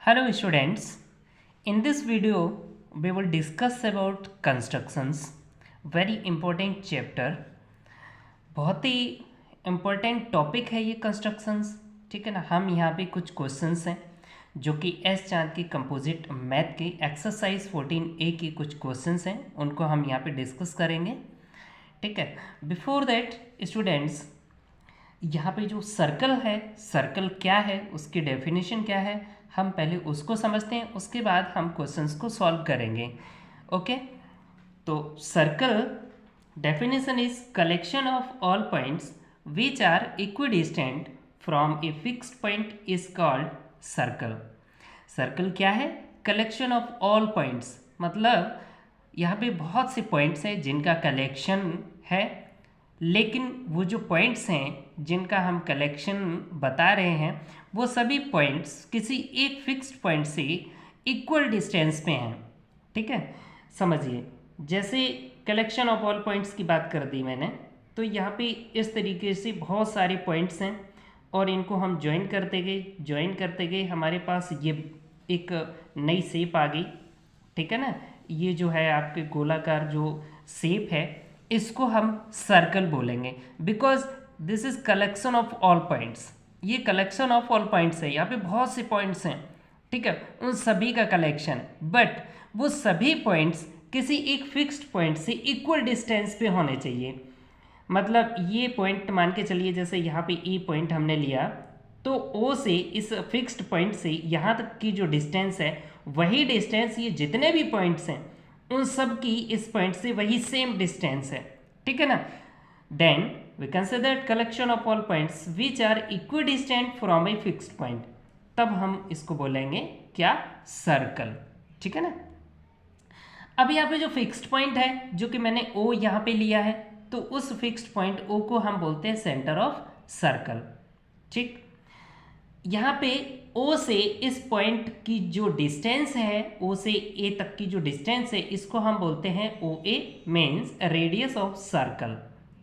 Hello students, in this video we will discuss about constructions, very important chapter, बहुत ही important topic है ये constructions। ठीक है ना। हम यहाँ पे कुछ questions हैं जो कि एस चांद की कंपोजिट मैथ के एक्सरसाइज 14A की कुछ क्वेश्चंस हैं, उनको हम यहाँ पे डिस्कस करेंगे। ठीक है। बिफोर दैट स्टूडेंट्स, यहाँ पे जो सर्कल है, सर्कल क्या है, उसकी डेफिनेशन क्या है, हम पहले उसको समझते हैं, उसके बाद हम क्वेश्चंस को सॉल्व करेंगे। ओके। तो circle definition is collection of all points which are equidistant from a fixed point is called circle. Circle क्या है? कलेक्शन ऑफ ऑल पॉइंट्स, मतलब यहाँ पे बहुत से पॉइंट्स हैं जिनका कलेक्शन है, लेकिन वो जो पॉइंट्स हैं जिनका हम कलेक्शन बता रहे हैं वो सभी पॉइंट्स किसी एक फिक्स्ड पॉइंट से इक्वल डिस्टेंस पे हैं। ठीक है, समझिए। जैसे कलेक्शन ऑफ ऑल पॉइंट्स की बात कर दी मैंने, तो यहाँ पे इस तरीके से बहुत सारे पॉइंट्स हैं और इनको हम ज्वाइन करते गए हमारे पास ये एक नई शेप आ गई। ठीक है ना। ये जो है आपके गोलाकार जो शेप है, इसको हम सर्कल बोलेंगे, because this is collection of all points. ये कलेक्शन ऑफ ऑल पॉइंट्स है, यहाँ पे बहुत से पॉइंट्स हैं। ठीक है, उन सभी का कलेक्शन, बट वो सभी पॉइंट्स किसी एक फिक्स्ड पॉइंट से इक्वल डिस्टेंस पे होने चाहिए। मतलब ये पॉइंट मान के चलिए, जैसे यहाँ पे ई पॉइंट हमने लिया, तो ओ से इस फिक्स्ड पॉइंट से यहाँ तक की जो डिस्टेंस है, वही डिस्टेंस ये जितने भी पॉइंट्स हैं उन सब की इस पॉइंट से वही सेम डिस्टेंस है। ठीक है ना। Then we consider collection of all points which are equidistant from a fixed point, तब हम इसको बोलेंगे क्या? सर्कल। ठीक है ना। अब यहाँ पे जो फिक्स्ड पॉइंट है जो कि मैंने ओ यहाँ पे लिया है, तो उस फिक्स्ड पॉइंट ओ को हम बोलते हैं सेंटर ऑफ सर्कल। ठीक। यहाँ पे ओ से इस पॉइंट की जो डिस्टेंस है, ओ से ए तक की जो डिस्टेंस है, इसको हम बोलते हैं O A, means radius of circle.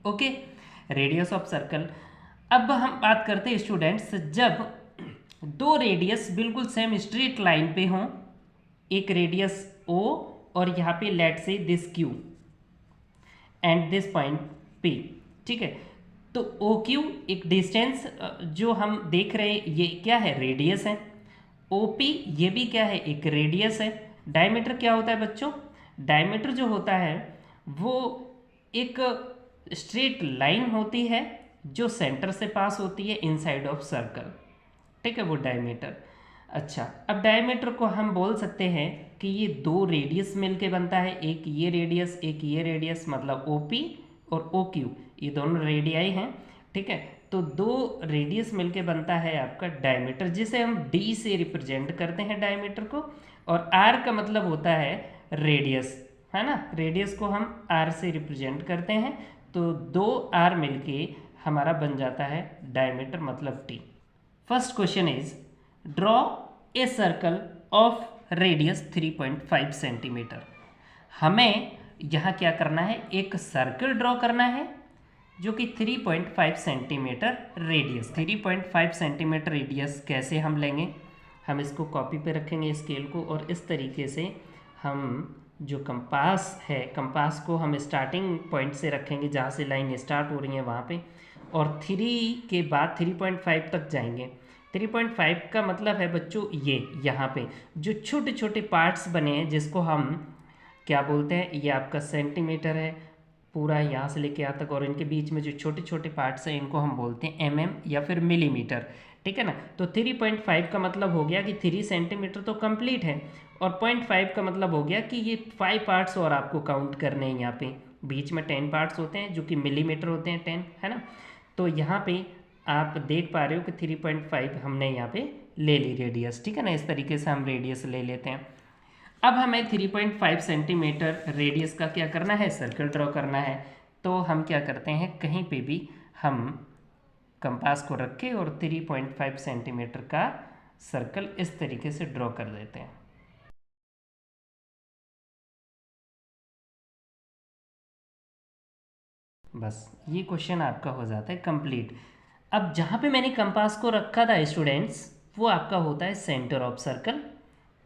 Okay, radius of circle. अब हम बात करते हैं स्टूडेंट्स, जब दो रेडियस बिल्कुल सेम स्ट्रेट लाइन पे हों, एक रेडियस ओ और यहाँ पे लेट से this Q and this point P. ठीक है, तो ओ क्यू एक डिस्टेंस जो हम देख रहे हैं ये क्या है? रेडियस है। ओ पी ये भी क्या है? एक रेडियस है। डायमीटर क्या होता है बच्चों? डायमीटर जो होता है वो एक स्ट्रेट लाइन होती है जो सेंटर से पास होती है इनसाइड ऑफ सर्कल। ठीक है, वो डायमीटर। अच्छा, अब डायमीटर को हम बोल सकते हैं कि ये दो रेडियस मिलके बनता है, एक ये रेडियस एक ये रेडियस, मतलब ओ पी और ओ क्यू, ये दोनों रेडियाई हैं। ठीक है, तो दो रेडियस मिलके बनता है आपका डायमीटर, जिसे हम डी से रिप्रेजेंट करते हैं डायमीटर को, और आर का मतलब होता है रेडियस, है ना। रेडियस को हम आर से रिप्रेजेंट करते हैं, तो दो आर मिलके हमारा बन जाता है डायमीटर, मतलब T. First question is draw a circle of radius 3.5 centimetre. हमें यहाँ क्या करना है? एक सर्कल ड्रॉ करना है जो कि 3.5 सेंटीमीटर रेडियस, 3.5 सेंटीमीटर रेडियस कैसे हम लेंगे? हम इसको कॉपी पे रखेंगे स्केल को, और इस तरीके से हम जो कंपास है, कंपास को हम स्टार्टिंग पॉइंट से रखेंगे जहाँ से लाइन स्टार्ट हो रही है वहाँ पे, और 3 के बाद 3.5 तक जाएंगे। 3.5 का मतलब है बच्चों ये यहाँ पे जो छोटे छोटे पार्ट्स बने हैं, जिसको हम क्या बोलते हैं? ये आपका सेंटीमीटर है पूरा यहाँ से लेके यहाँ तक, और इनके बीच में जो छोटे छोटे पार्ट्स हैं इनको हम बोलते हैं एमएम या फिर मिलीमीटर। ठीक है ना। तो 3.5 का मतलब हो गया कि 3 सेंटीमीटर तो कंप्लीट है, और 0.5 का मतलब हो गया कि ये 5 पार्ट्स और आपको काउंट करने हैं। यहाँ पे बीच में 10 पार्ट्स होते हैं जो कि मिलीमीटर होते हैं, 10, है ना। तो यहाँ पे आप देख पा रहे हो कि 3.5 हमने यहाँ पे ले ली रेडियस। ठीक है ना, इस तरीके से हम रेडियस ले लेते हैं। अब हमें 3.5 सेंटीमीटर रेडियस का क्या करना है? सर्कल ड्रॉ करना है। तो हम क्या करते हैं, कहीं पे भी हम कंपास को रख के और 3.5 सेंटीमीटर का सर्कल इस तरीके से ड्रॉ कर देते हैं। बस ये क्वेश्चन आपका हो जाता है कंप्लीट। अब जहाँ पे मैंने कंपास को रखा था स्टूडेंट्स, वो आपका होता है सेंटर ऑफ सर्कल।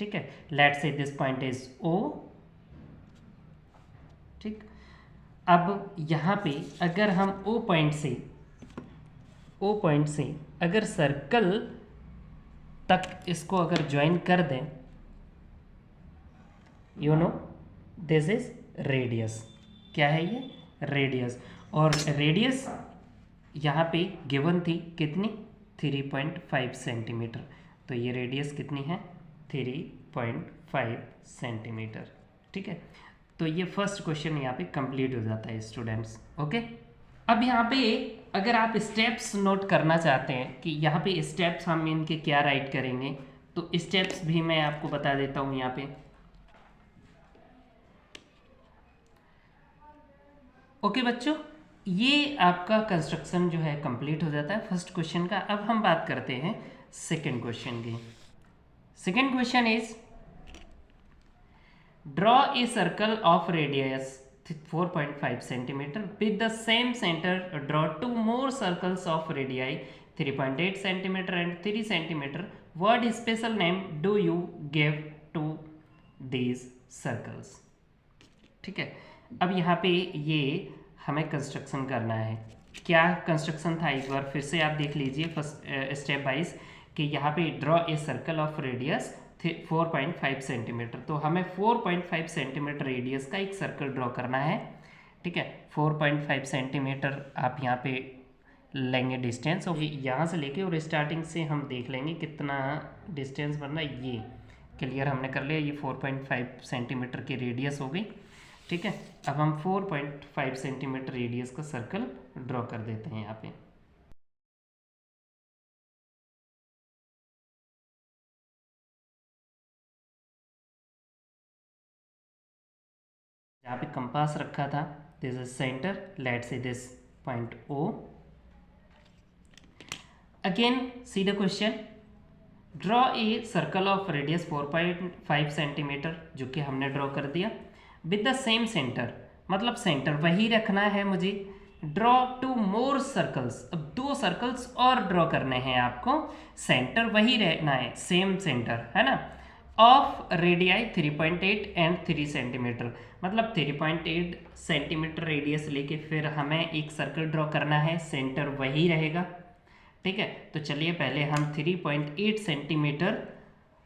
ठीक है, let's say this point is ओ। ठीक, अब यहाँ पे अगर हम ओ पॉइंट से अगर सर्कल तक इसको अगर ज्वाइन कर दें, you know this is radius. क्या है ये? रेडियस। और रेडियस यहाँ पे गिवन थी कितनी? 3.5 सेंटीमीटर। तो ये रेडियस कितनी है? 3.5 सेंटीमीटर। ठीक है, तो ये फर्स्ट क्वेश्चन यहाँ पे कंप्लीट हो जाता है स्टूडेंट्स। ओके, अब यहाँ पे अगर आप स्टेप्स नोट करना चाहते हैं कि यहाँ पे स्टेप्स हम इनके क्या राइट करेंगे, तो स्टेप्स भी मैं आपको बता देता हूँ यहाँ पे। ओके बच्चों, ये आपका कंस्ट्रक्शन जो है कंप्लीट हो जाता है फर्स्ट क्वेश्चन का। अब हम बात करते हैं सेकंड क्वेश्चन की। Second question is draw a circle of radius 4.5 centimetre with the same centre. Draw two more circles of radii 3.8 centimetre and 3 centimetre. What special name do you give to these circles? ठीक है, अब यहाँ पे ये हमें construction करना है। क्या कंस्ट्रक्शन था एक बार फिर से आप देख लीजिए फर्स्ट स्टेप वाइज कि यहाँ पे draw a circle of radius 4.5 centimetre. तो हमें 4.5 सेंटीमीटर रेडियस का एक सर्कल ड्रॉ करना है। ठीक है, 4.5 सेंटीमीटर आप यहाँ पे लेंगे डिस्टेंस, और यहाँ से लेके और स्टार्टिंग से हम देख लेंगे कितना डिस्टेंस बनना है। ये क्लियर हमने कर लिया, ये 4.5 सेंटीमीटर की रेडियस हो गई। ठीक है, अब हम 4.5 सेंटीमीटर रेडियस का सर्कल ड्रॉ कर देते हैं यहाँ पे। यहाँ पे कंपास रखा था, this is centre, let's say this point O. Again see the question, draw a circle of radius 4.5 centimetre, जो कि हमने ड्रॉ कर दिया, विद द सेम सेंटर, मतलब सेंटर वही रखना है मुझे। ड्रॉ टू मोर सर्कल्स, अब 2 सर्कल्स और ड्रॉ करने हैं आपको, सेंटर वही रहना है, सेम सेंटर है ना। ऑफ रेडियाई 3.8 एंड 3 सेंटीमीटर, मतलब 3.8 सेंटीमीटर रेडियस लेके फिर हमें एक सर्कल ड्रॉ करना है, सेंटर वही रहेगा। ठीक है, तो चलिए पहले हम 3.8 सेंटीमीटर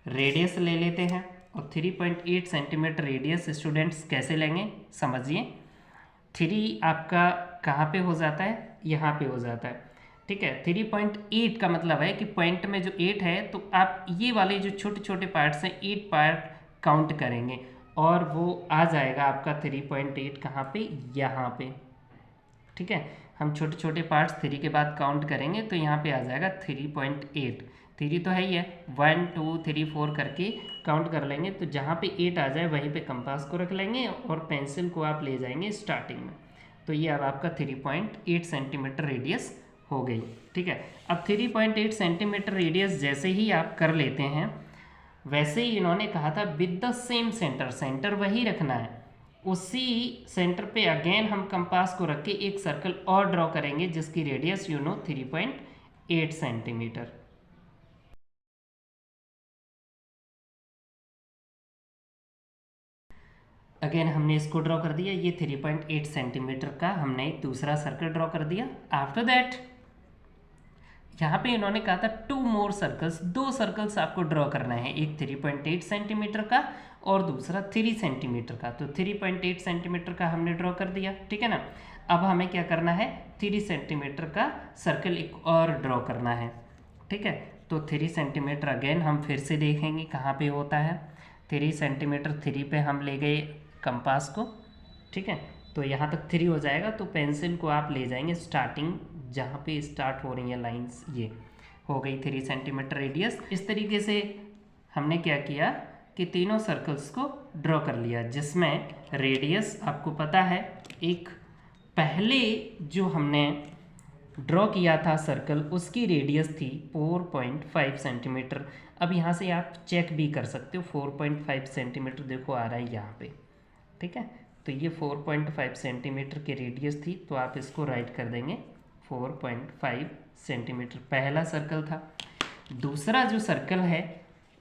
रेडियस ले लेते हैं। और 3.8 सेंटीमीटर रेडियस स्टूडेंट्स कैसे लेंगे समझिए। 3 आपका कहाँ पे हो जाता है? यहाँ पे हो जाता है। ठीक है, 3.8 का मतलब है कि पॉइंट में जो 8 है, तो आप ये वाले जो छोटे छोटे पार्ट्स हैं 8 पार्ट काउंट करेंगे और वो आ जाएगा आपका 3.8 कहाँ पे? यहाँ पे। ठीक है, हम छोटे छोटे पार्ट्स 3 के बाद काउंट करेंगे तो यहाँ पे आ जाएगा 3.8। 3 तो है ही है, 1 2 3 4 करके काउंट कर लेंगे, तो जहाँ पे 8 आ जाए वहीं पे कंपास को रख लेंगे और पेंसिल को आप ले जाएंगे स्टार्टिंग में। तो ये अब आपका 3.8 सेंटीमीटर रेडियस हो गई। ठीक है, अब 3.8 सेंटीमीटर रेडियस जैसे ही आप कर लेते हैं, वैसे ही इन्होंने कहा था with the same centre, centre वही रखना है। उसी सेंटर पे अगेन हम कंपास को रख के एक सर्कल और ड्रॉ करेंगे जिसकी रेडियस 3.8 सेंटीमीटर। अगेन हमने इसको ड्रॉ कर दिया, ये 3.8 सेंटीमीटर का हमने एक दूसरा सर्कल ड्रॉ कर दिया। आफ्टर दैट यहाँ पे इन्होंने कहा था 2 मोर सर्कल्स, 2 सर्कल्स आपको ड्रॉ करना है, एक 3.8 सेंटीमीटर का और दूसरा 3 सेंटीमीटर का। तो 3.8 सेंटीमीटर का हमने ड्रॉ कर दिया। ठीक है ना, अब हमें क्या करना है? 3 सेंटीमीटर का सर्कल एक और ड्रॉ करना है। ठीक है, तो 3 सेंटीमीटर अगेन हम फिर से देखेंगे कहाँ पे होता है। 3 सेंटीमीटर 3 पे हम ले गए कंपास को। ठीक है, तो यहाँ तक 3 हो जाएगा, तो पेंसिल को आप ले जाएंगे स्टार्टिंग जहाँ पे स्टार्ट हो रही है लाइंस, ये हो गई 3 सेंटीमीटर रेडियस। इस तरीके से हमने क्या किया कि तीनों सर्कल्स को ड्रॉ कर लिया, जिसमें रेडियस आपको पता है, एक पहले जो हमने ड्रॉ किया था सर्कल उसकी रेडियस थी 4.5 सेंटीमीटर। अब यहाँ से आप चेक भी कर सकते हो, 4.5 सेंटीमीटर देखो आ रहा है यहाँ पे। ठीक है, तो ये 4.5 सेंटीमीटर की रेडियस थी, तो आप इसको राइट कर देंगे 4.5 सेंटीमीटर, पहला सर्कल था। दूसरा जो सर्कल है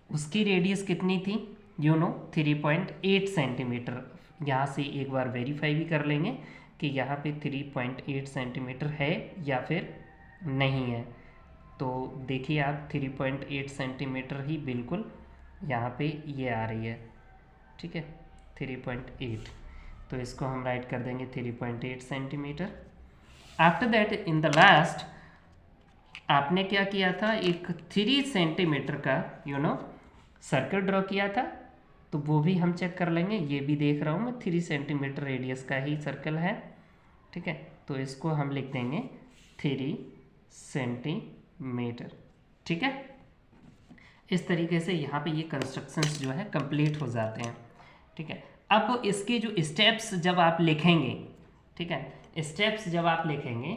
उसकी रेडियस कितनी थी, 3.8 सेंटीमीटर। यहाँ से एक बार वेरीफाई भी कर लेंगे कि यहाँ पे 3.8 सेंटीमीटर है या फिर नहीं है। तो देखिए आप 3.8 सेंटीमीटर ही बिल्कुल यहाँ पे ये आ रही है, ठीक है, 3.8। तो इसको हम राइट कर देंगे 3.8 centimetre. After that in the last आपने क्या किया था, एक 3 सेंटीमीटर का सर्कल ड्रॉ किया था, तो वो भी हम चेक कर लेंगे। ये भी देख रहा हूँ मैं 3 सेंटीमीटर रेडियस का ही सर्कल है, ठीक है। तो इसको हम लिख देंगे 3 सेंटीमीटर, ठीक है। इस तरीके से यहाँ पे ये कंस्ट्रक्शंस जो है कंप्लीट हो जाते हैं, ठीक है। अब इसके जो स्टेप्स जब आप लिखेंगे, ठीक है, स्टेप्स जब आप लिखेंगे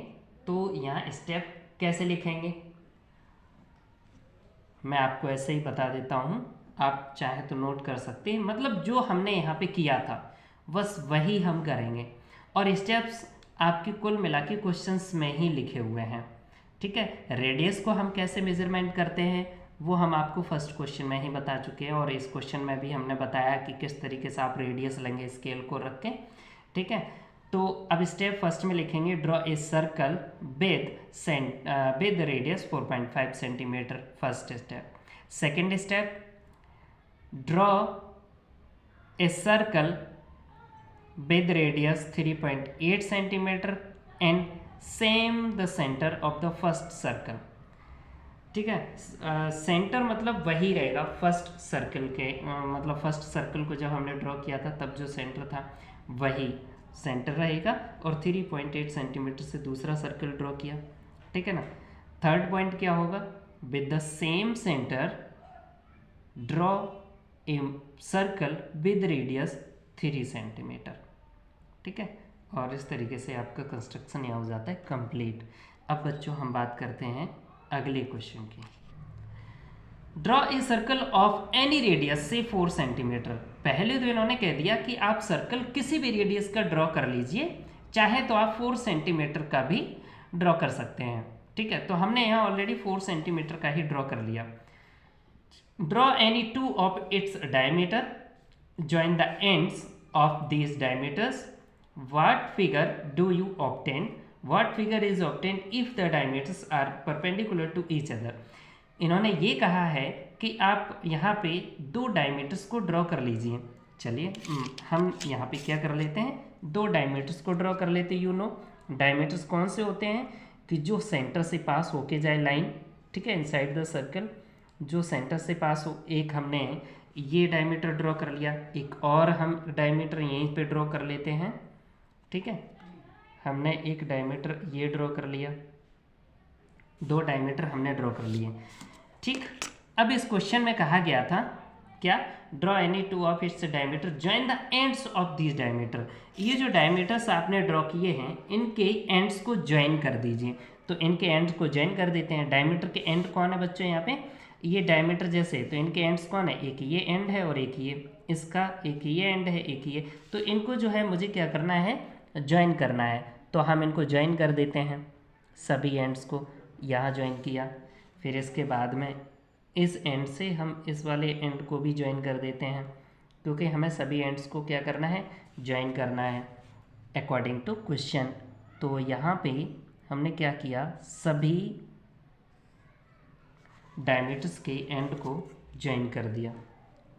तो यहाँ स्टेप कैसे लिखेंगे मैं आपको ऐसे ही बता देता हूँ, आप चाहे तो नोट कर सकते हैं। मतलब जो हमने यहाँ पे किया था बस वही हम करेंगे, और स्टेप्स आपके कुल मिला के क्वेश्चंस में ही लिखे हुए हैं, ठीक है। रेडियस को हम कैसे मेजरमेंट करते हैं वो हम आपको फर्स्ट क्वेश्चन में ही बता चुके हैं, और इस क्वेश्चन में भी हमने बताया कि किस तरीके से आप रेडियस लेंगे स्केल को रख के, ठीक है। तो अब स्टेप फर्स्ट में लिखेंगे draw a circle with radius 4.5 centimetre, first step. Second step draw a circle with radius 3.8 centimeter and same the center of the first circle, ठीक है। सेंटर मतलब वही रहेगा फर्स्ट सर्कल के, मतलब फर्स्ट सर्कल को जब हमने ड्रॉ किया था तब जो सेंटर था वही सेंटर रहेगा, और 3.8 सेंटीमीटर से दूसरा सर्कल ड्रॉ किया, ठीक है ना। थर्ड पॉइंट क्या होगा, with the same centre draw a circle with radius 3 centimetre, ठीक है। और इस तरीके से आपका कंस्ट्रक्शन यहाँ हो जाता है कंप्लीट। अब बच्चों हम बात करते हैं अगले क्वेश्चन की। Draw a circle of any radius से 4 सेंटीमीटर। पहले तो इन्होंने कह दिया कि आप सर्कल किसी भी रेडियस का ड्रॉ कर लीजिए, चाहे तो आप 4 सेंटीमीटर का भी ड्रॉ कर सकते हैं, ठीक है। तो हमने यहाँ ऑलरेडी 4 सेंटीमीटर का ही ड्रॉ कर लिया। Draw any two of its diameter, join the ends of these diameters. What figure do you obtain? What figure is obtained if the diameters are perpendicular to each other? इन्होंने ये कहा है कि आप यहाँ पे 2 डायमीटर्स को ड्रॉ कर लीजिए। चलिए हम यहाँ पे क्या कर लेते हैं, 2 डायमीटर्स को ड्रॉ कर लेते हैं। डायमीटर्स कौन से होते हैं कि जो सेंटर से पास होके जाए लाइन, ठीक है, इनसाइड द सर्कल जो सेंटर से पास हो। एक हमने ये डायमीटर ड्रॉ कर लिया, एक और हम डायमीटर यहीं पे ड्रॉ कर लेते हैं, ठीक है। हमने एक डायमीटर ये ड्रॉ कर लिया, 2 डायमीटर हमने ड्रॉ कर लिए, ठीक। अब इस क्वेश्चन में कहा गया था क्या, draw any two of its diameter join the ends of this diameter. ये जो डायमीटर्स आपने ड्रॉ किए हैं इनके एंड्स को ज्वाइन कर दीजिए। तो इनके एंड्स को ज्वाइन कर देते हैं। डायमीटर के एंड कौन है बच्चों, यहाँ पे ये डायमीटर जैसे, तो इनके एंड्स कौन है, एक ये एंड है और एक ये इसका, एक ये एंड है एक ये। तो इनको जो है मुझे क्या करना है, ज्वाइन करना है। तो हम इनको ज्वाइन कर देते हैं, सभी एंड्स को यहाँ ज्वाइन किया। फिर इसके बाद में इस एंड से हम इस वाले एंड को भी ज्वाइन कर देते हैं, क्योंकि हमें सभी एंड्स को क्या करना है, ज्वाइन करना है अकॉर्डिंग टू क्वेश्चन। तो यहाँ पे हमने क्या किया, सभी डायमीटर्स के एंड को ज्वाइन कर दिया,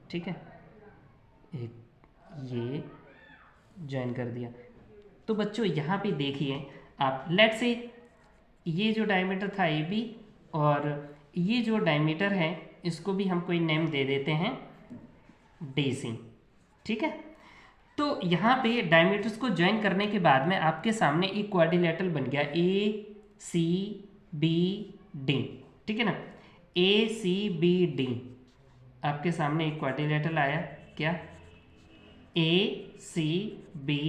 ठीक है, एक ये ज्वाइन कर दिया। तो बच्चों यहाँ पे देखिए आप, लेट्स से ये जो डायमीटर था ए बी, और ये जो डायमीटर है इसको भी हम कोई नेम दे देते हैं डी सी, ठीक है। तो यहाँ पे डायमीटर्स को ज्वाइन करने के बाद में आपके सामने एक क्वाड्रिलेटरल बन गया ए सी बी डी, ठीक है ना, ए सी बी डी आपके सामने एक क्वाड्रिलेटरल आया, क्या, A C B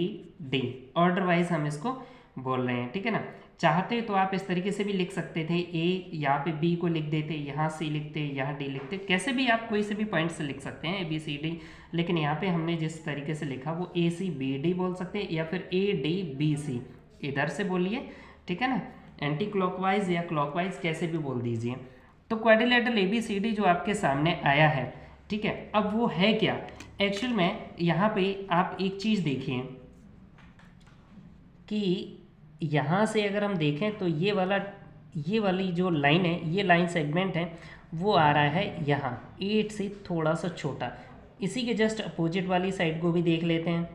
D, order wise हम इसको बोल रहे हैं, ठीक है ना। चाहते तो आप इस तरीके से भी लिख सकते थे, ए यहाँ पे बी को लिख देते, यहाँ सी लिखते, यहाँ डी लिखते, कैसे भी आप कोई से भी पॉइंट से लिख सकते हैं ए बी सी डी। लेकिन यहाँ पे हमने जिस तरीके से लिखा वो ए सी बी डी बोल सकते हैं, या फिर ए डी बी सी इधर से बोलिए, ठीक है ना, एंटी क्लॉकवाइज या क्लॉकवाइज कैसे भी बोल दीजिए। तो क्वाड्रिलेटरल ABCD जो आपके सामने आया है, ठीक है, अब वो है क्या एक्चुअल में। यहाँ पे आप एक चीज़ देखिए कि यहाँ से अगर हम देखें तो ये वाली जो लाइन है, ये लाइन सेगमेंट है, वो आ रहा है यहाँ 8 से थोड़ा सा छोटा। इसी के जस्ट अपोजिट वाली साइड को भी देख लेते हैं,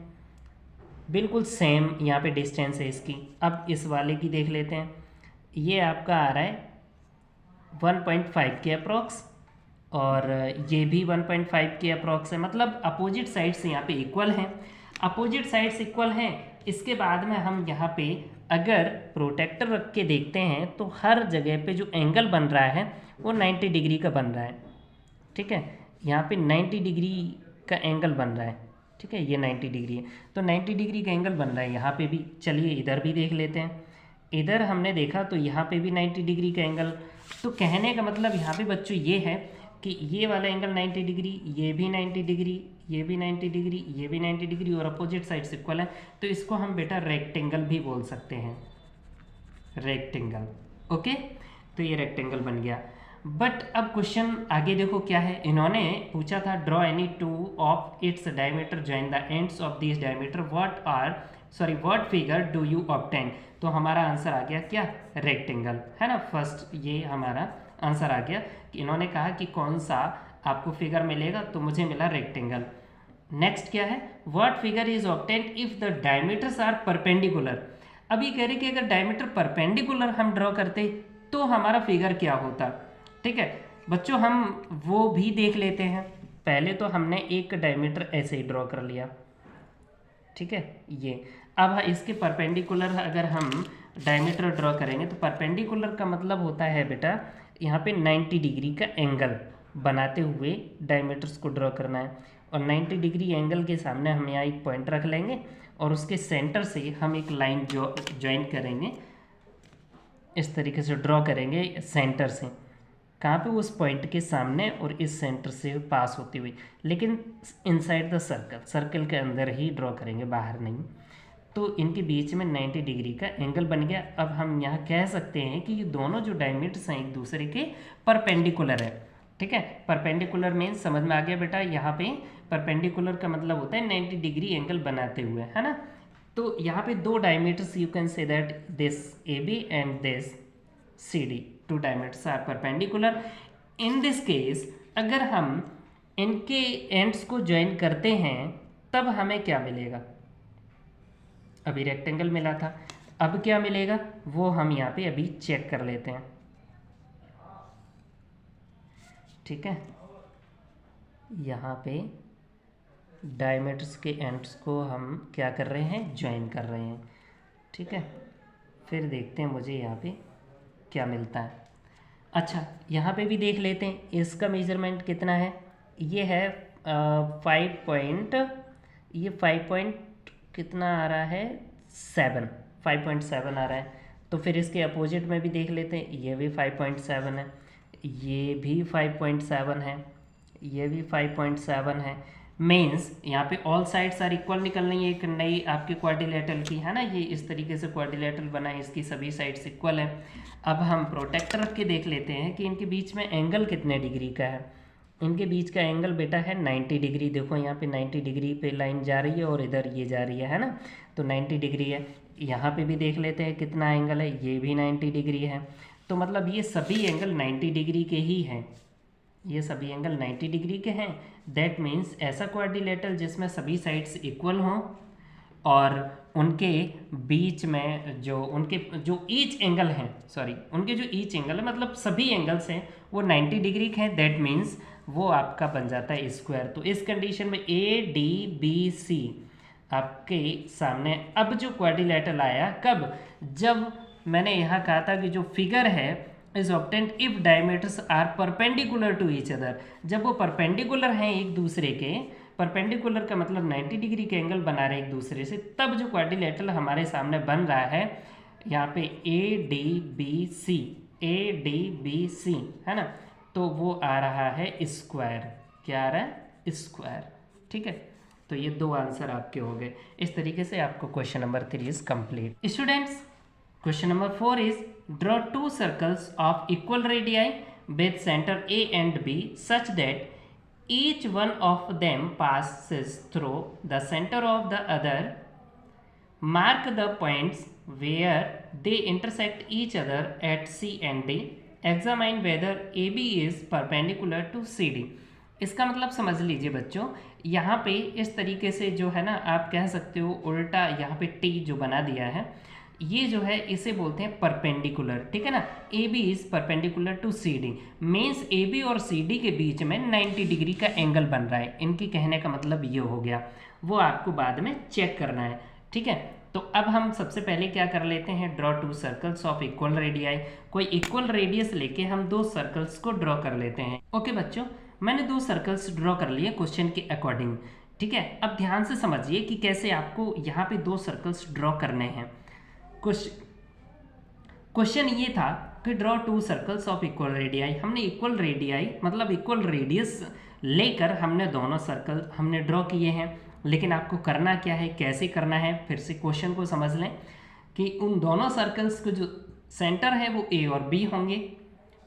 बिल्कुल सेम यहाँ पे डिस्टेंस है इसकी। अब इस वाले की देख लेते हैं, ये आपका आ रहा है 1.5 के अप्रॉक्स, और ये भी 1.5 के अप्रॉक्स है, मतलब अपोजिट साइड्स यहाँ पे इक्वल हैं। अपोजिट साइड्स इक्वल हैं, इसके बाद में हम यहाँ पे अगर प्रोटेक्टर रख के देखते हैं तो हर जगह पे जो एंगल बन रहा है वो 90 डिग्री का बन रहा है, ठीक है। यहाँ पे 90 डिग्री का एंगल बन रहा है, ठीक है, ये 90 डिग्री है, तो 90 डिग्री का एंगल बन रहा है यहाँ पे भी। चलिए इधर भी देख लेते हैं, इधर हमने देखा तो यहाँ पे भी 90 डिग्री का एंगल। तो कहने का मतलब यहाँ पे बच्चों ये है कि ये वाला एंगल 90 डिग्री, ये भी 90 डिग्री, ये भी 90 डिग्री, ये भी 90 डिग्री, और अपोजिट साइड से इक्वल है, तो इसको हम बेटा रेक्टेंगल भी बोल सकते हैं, रेक्टेंगल। ओके, तो ये रेक्टेंगल बन गया। बट अब क्वेश्चन आगे देखो क्या है, इन्होंने पूछा था draw any two of its diameter join the ends of this diameter what figure do you obtain. तो हमारा आंसर आ गया क्या, रेक्टेंगल, है ना। फर्स्ट ये हमारा आंसर आ गया कि इन्होंने कहा कि कौन सा आपको फिगर मिलेगा, तो मुझे मिला रेक्टेंगल। नेक्स्ट क्या है, what figure is obtained if the diameters are perpendicular. अब ये कह रहे कि अगर डायमीटर परपेंडिकुलर हम ड्रॉ करते तो हमारा फिगर क्या होता, ठीक है बच्चों, हम वो भी देख लेते हैं। पहले तो हमने एक डायमीटर ऐसे ही ड्रॉ कर लिया, ठीक है, ये अब इसके परपेंडिकुलर अगर हम डायमीटर ड्रॉ करेंगे तो परपेंडिकुलर का मतलब होता है बेटा यहाँ पे 90 डिग्री का एंगल बनाते हुए डायमीटर्स को ड्रॉ करना है, और 90 डिग्री एंगल के सामने हम यहाँ एक पॉइंट रख लेंगे और उसके सेंटर से हम एक लाइन ज्वाइन करेंगे, इस तरीके से ड्रॉ करेंगे सेंटर से, कहाँ पे, उस पॉइंट के सामने और इस सेंटर से पास होती हुई, लेकिन इनसाइड द सर्कल के अंदर ही ड्रॉ करेंगे, बाहर नहीं। तो इनके बीच में 90 डिग्री का एंगल बन गया। अब हम यहाँ कह सकते हैं कि ये दोनों जो डायमीटर्स हैं एक दूसरे के परपेंडिकुलर है, ठीक है। परपेंडिकुलर मीन्स समझ में आ गया बेटा, यहाँ पे परपेंडिकुलर का मतलब होता है 90 डिग्री एंगल बनाते हुए, है ना। तो यहाँ पे दो diameters, you can say that this AB and this CD, two diameters are perpendicular. In this case अगर हम इनके एंड्स को ज्वाइन करते हैं तब हमें क्या मिलेगा, अभी रेक्टेंगल मिला था, अब क्या मिलेगा वो हम यहाँ पे अभी चेक कर लेते हैं, ठीक है। यहाँ पे डायमीटर्स के एंड्स को हम क्या कर रहे हैं, ज्वाइन कर रहे हैं, ठीक है। फिर देखते हैं मुझे यहाँ पे क्या मिलता है। अच्छा, यहाँ पे भी देख लेते हैं इसका मेजरमेंट कितना है, ये है 5 कितना आ रहा है, 5.7 आ रहा है। तो फिर इसके अपोजिट में भी देख लेते हैं, ये भी 5.7 है, ये भी 5.7 है, ये भी 5.7 है। मीन्स यहाँ पे ऑल साइड्स आर इक्वल निकल रही है, एक नई आपकी क्वाड्रिलेटरल की, है ना, ये इस तरीके से क्वाड्रिलेटरल बना है, इसकी सभी साइड्स इक्वल है। अब हम प्रोटेक्टर रख के देख लेते हैं कि इनके बीच में एंगल कितने डिग्री का है। इनके बीच का एंगल बेटा है 90 डिग्री, देखो यहाँ पे 90 डिग्री पे लाइन जा रही है और इधर ये जा रही है ना, तो 90 डिग्री है। यहाँ पे भी देख लेते हैं कितना एंगल है, ये भी 90 डिग्री है। तो मतलब ये सभी एंगल 90 डिग्री के ही हैं, ये सभी एंगल 90 डिग्री के हैं। दैट मीन्स ऐसा क्वाड्रिलेटरल जिसमें सभी साइड्स इक्वल हों और उनके बीच में उनके जो ईच एंगल हैं, उनके जो ईच एंगल है मतलब सभी एंगल्स हैं वो 90 डिग्री के हैं। दैट मीन्स वो आपका बन जाता है स्क्वायर। तो इस कंडीशन में ADBC आपके सामने अब जो क्वाड्रिलेटरल आया, कब, जब मैंने यहाँ कहा था कि जो फिगर है is obtained if diameters are perpendicular to each other, जब वो परपेंडिकुलर हैं एक दूसरे के, परपेंडिकुलर का मतलब 90 डिग्री के एंगल बना रहे एक दूसरे से, तब जो क्वाड्रिलेटरल हमारे सामने बन रहा है यहाँ पे ADBC है ना, तो वो आ रहा है स्क्वायर। क्या आ रहा है, स्क्वायर, ठीक है। तो ये दो आंसर आपके हो गए। इस तरीके से आपको question number 3 is complete. Students, question number 4 is draw 2 circles of equal radii with center A and B such that each one of them passes through the center of the other. Mark the points where they intersect each other at C and D. Examine whether AB is perpendicular to CD. इसका मतलब समझ लीजिए बच्चों, यहाँ पे इस तरीके से जो है ना, आप कह सकते हो उल्टा यहाँ पे टी जो बना दिया है, ये जो है इसे बोलते हैं परपेंडिकुलर, ठीक है ना। A B is perpendicular to C D, means A B और सी डी के बीच में 90 डिग्री का एंगल बन रहा है। इनकी कहने का मतलब ये हो गया, वो आपको बाद में चेक करना है, ठीक है। तो अब हम सबसे पहले क्या कर लेते हैं, draw two circles of equal radii. कोई इक्वल रेडियस लेके हम दो सर्कल्स को ड्रॉ कर लेते हैं। ओके बच्चों, मैंने दो सर्कल्स ड्रॉ कर लिए क्वेश्चन के अकॉर्डिंग, ठीक है। अब ध्यान से समझिए कि कैसे आपको यहाँ पे दो सर्कल्स ड्रॉ करने हैं। क्वेश्चन ये था कि draw two circles of equal radii. हमने इक्वल रेडियाई मतलब इक्वल रेडियस लेकर हमने दोनों सर्कल हमने ड्रॉ किए हैं, लेकिन आपको करना क्या है, कैसे करना है, फिर से क्वेश्चन को समझ लें कि उन दोनों सर्कल्स को जो सेंटर है वो ए और बी होंगे,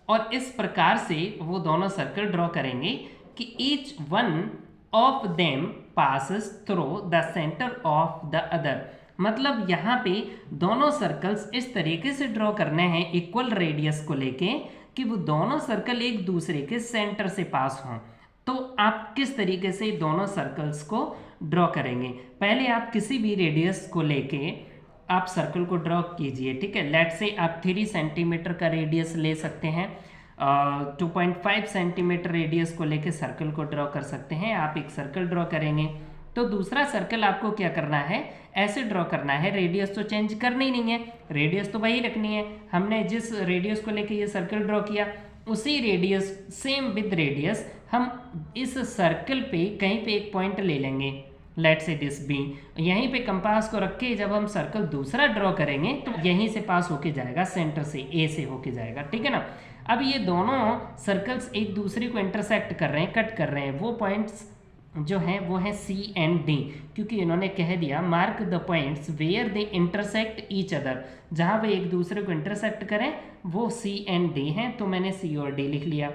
और इस प्रकार से वो दोनों सर्कल ड्रॉ करेंगे कि each one of them passes through the centre of the other. मतलब यहाँ पे दोनों सर्कल्स इस तरीके से ड्रॉ करने हैं इक्वल रेडियस को लेके कि वो दोनों सर्कल एक दूसरे के सेंटर से पास हों। तो आप किस तरीके से दोनों सर्कल्स को ड्रॉ करेंगे, पहले आप किसी भी रेडियस को लेके आप सर्कल को ड्रॉ कीजिए, ठीक है। लेट से आप 3 सेंटीमीटर का रेडियस ले सकते हैं, 2.5 सेंटीमीटर रेडियस को लेके सर्कल को ड्रॉ कर सकते हैं। आप एक सर्कल ड्रॉ करेंगे तो दूसरा सर्कल आपको क्या करना है, ऐसे ड्रॉ करना है, रेडियस तो चेंज करनी नहीं है, रेडियस तो वही रखनी है। हमने जिस रेडियस को लेके ये सर्कल ड्रॉ किया उसी रेडियस, सेम विद रेडियस, हम इस सर्कल पे कहीं पे एक पॉइंट ले लेंगे, लेट से दिस बी। यहीं पे कंपास को रख के जब हम सर्कल दूसरा ड्रॉ करेंगे तो यहीं से पास होके जाएगा, सेंटर से ए से होके जाएगा, ठीक है ना। अब ये दोनों सर्कल्स एक दूसरे को इंटरसेक्ट कर रहे हैं, कट कर रहे हैं, वो पॉइंट्स जो हैं वो हैं सी एंड डी, क्योंकि इन्होंने कह दिया mark the points where they intersect each other, जहाँ वे एक दूसरे को इंटरसेक्ट करें वो सी एंड डी हैं, तो मैंने सी और डी लिख लिया।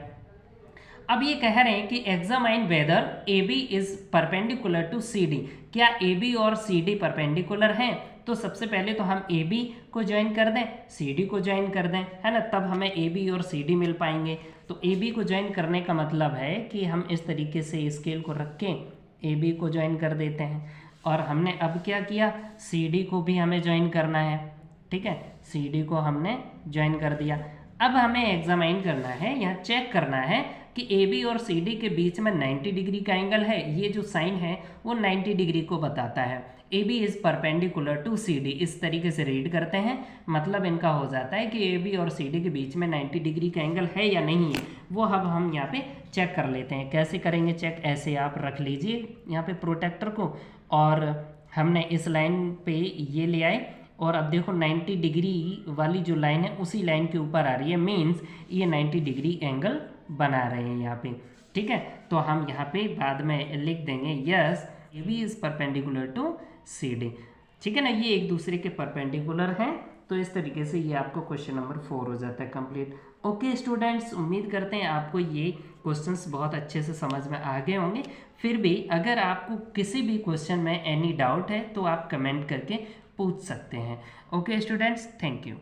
अब ये कह रहे हैं कि examine whether A B is perpendicular to C D, क्या ए बी और सी डी परपेंडिकुलर हैं। तो सबसे पहले तो हम ए बी को ज्वाइन कर दें, सी डी को ज्वाइन कर दें, है ना, तब हमें ए बी और सी डी मिल पाएंगे। तो ए बी को ज्वाइन करने का मतलब है कि हम इस तरीके से स्केल को रख के ए बी को ज्वाइन कर देते हैं, और हमने अब क्या किया, सी डी को भी हमें ज्वाइन करना है, ठीक है, सी डी को हमने ज्वाइन कर दिया। अब हमें एग्जामाइन करना है, यहाँ चेक करना है कि ए बी और सी डी के बीच में 90 डिग्री का एंगल है। ये जो साइन है वो 90 डिग्री को बताता है। A B is perpendicular to C D, इस तरीके से रीड करते हैं, मतलब इनका हो जाता है कि ए बी और सी डी के बीच में 90 डिग्री का एंगल है या नहीं है, वो अब हम यहाँ पे चेक कर लेते हैं। कैसे करेंगे चेक, ऐसे आप रख लीजिए यहाँ पे प्रोटेक्टर को, और हमने इस लाइन पे ये ले आए, और अब देखो 90 डिग्री वाली जो लाइन है उसी लाइन के ऊपर आ रही है, मीन्स ये 90 डिग्री एंगल बना रहे हैं यहाँ पे, ठीक है। तो हम यहाँ पे बाद में लिख देंगे yes A B is perpendicular to C D, ठीक है ना, ये एक दूसरे के परपेंडिकुलर हैं। तो इस तरीके से ये आपको क्वेश्चन नंबर 4 हो जाता है कंप्लीट। ओके स्टूडेंट्स, उम्मीद करते हैं आपको ये क्वेश्चंस बहुत अच्छे से समझ में आ गए होंगे। फिर भी अगर आपको किसी भी क्वेश्चन में एनी डाउट है तो आप कमेंट करके पूछ सकते हैं। Okay students, thank you.